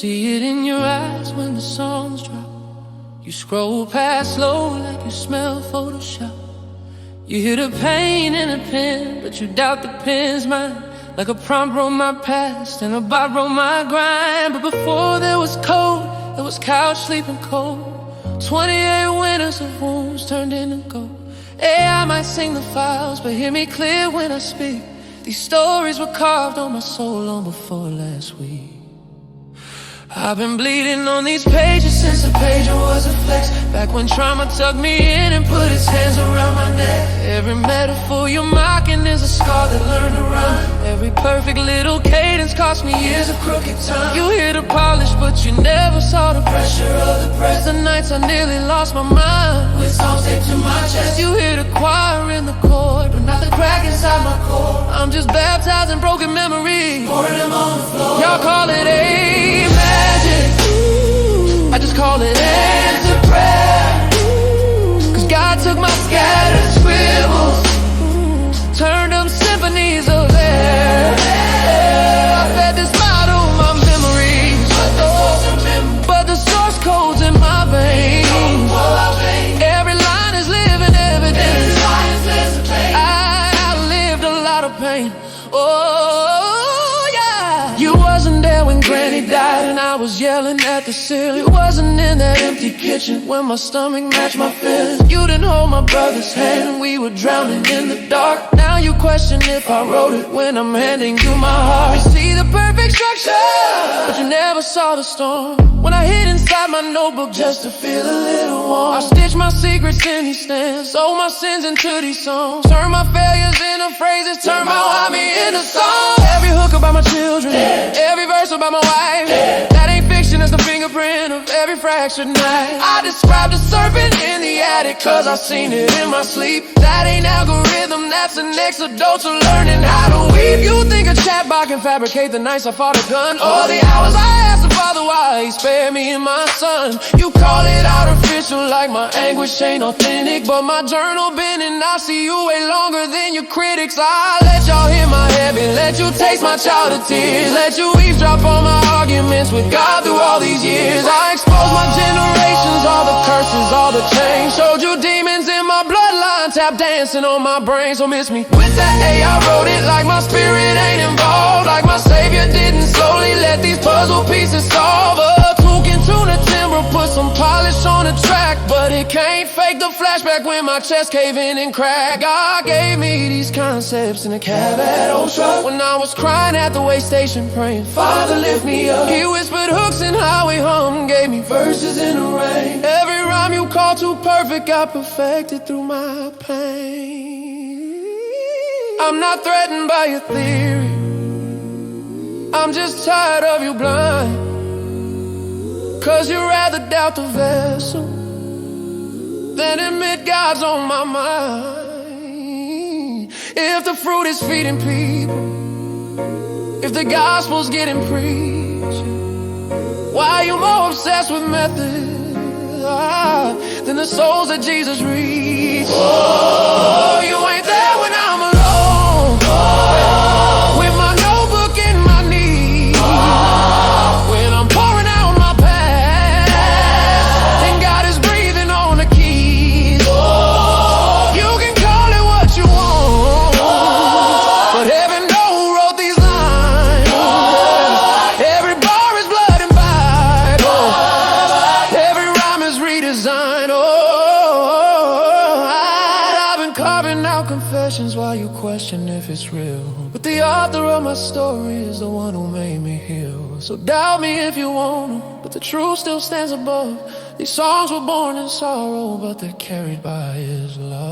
see it in your eyes when the songs drop. You scroll past slow like you smell Photoshop. You hear the pain in a pen, but you doubt the pen's mine. Like a prompt wrote my past and a bot wrote my grind. But before there was code, there was couch sleeping cold. 28 winters of wounds turned into gold. AI might sing the files, but hear me clear when I speak. These stories were carved on my soul long before last week. I've been bleeding on these pages since the pager was a flex. Back when trauma tugged me in and put its hands around my neck. Every metaphor you're mocking is a scar that learned to run. Every perfect little cadence cost me years of crooked time. You hear the polish, but you never saw the pressure of the press. The nights I nearly lost my mind with songs taped to my chest. You hear the choir in the chord, but not the crack inside my core. I'm just baptized in broken memories, pouring them on the floor. Y'all call it a magic, I just call it answered prayer. Cause God took my scattered scribbles, turned them symphonies of air. I fed this bottle my memories, but the source code's in my veins. Every line is living evidence. I lived a lot of pain. Oh yeah. You wasn't there when Granny died and I was yelling at the ceiling. You wasn't in that empty kitchen when my stomach matched my feelings. You didn't hold my brother's hand and we were drowning in the dark. Now you question if I wrote it when I'm handing you my heart. You see the perfect structure, but you never saw the storm. When I hid inside my notebook just to feel a little warm. I stitched my secrets in these stands, sold my sins into these songs. Turn my failures into phrases, turn my why me into song. Every hook about my children, every verse about my wife. That ain't fiction, it's the fingerprint of every fractured night. I described a serpent in the attic cause I seen it in my sleep. That ain't algorithm, that's an ex-adult to learning how to weep. You think a chatbot can fabricate the nights I fought a gun, or the hours I asked the Father why he spared me and my son. You call it artificial like my anguish ain't authentic, but my journal been in I see you way longer than your critics. I let y'all hear my heavy, let you taste my childhood tears, let you eavesdrop on my arguments with God through all these years. I exposed my generations, all the curses, all the change. Showed you demons in my bloodline, tap dancing on my brain. So miss me with that A, I wrote it like my spirit ain't involved, like my savior didn't slowly let these puzzle pieces solve. A took into the timber, put some polish on the track, but it can't fake the flashback when my chest cave in and crack. God gave me these concepts in a cab at Old Truck when I was crying at the way station praying, Father lift me up. He whispered hooks and highway hum, gave me verses in the rain. Every rhyme you call too perfect got perfected through my pain. I'm not threatened by your theory, I'm just tired of you blind. Cause you'd rather doubt the vessel than admit God's on my mind. If the fruit is feeding people, if the gospel's getting preached, why are you more obsessed with method than the souls that Jesus reached? Oh, you ain't there when I'm alone, with my notebook in my knees, when I'm pouring out my past and God is breathing on the keys. You can call it what you want, but heaven knows who wrote these lines. Every bar is blood and Bible, every rhyme is redesigned. I've been carving out confessions while you question if it's real, but the author of my story is the one who made me heal. So doubt me if you want to, but the truth still stands above. These songs were born in sorrow, but they're carried by his love.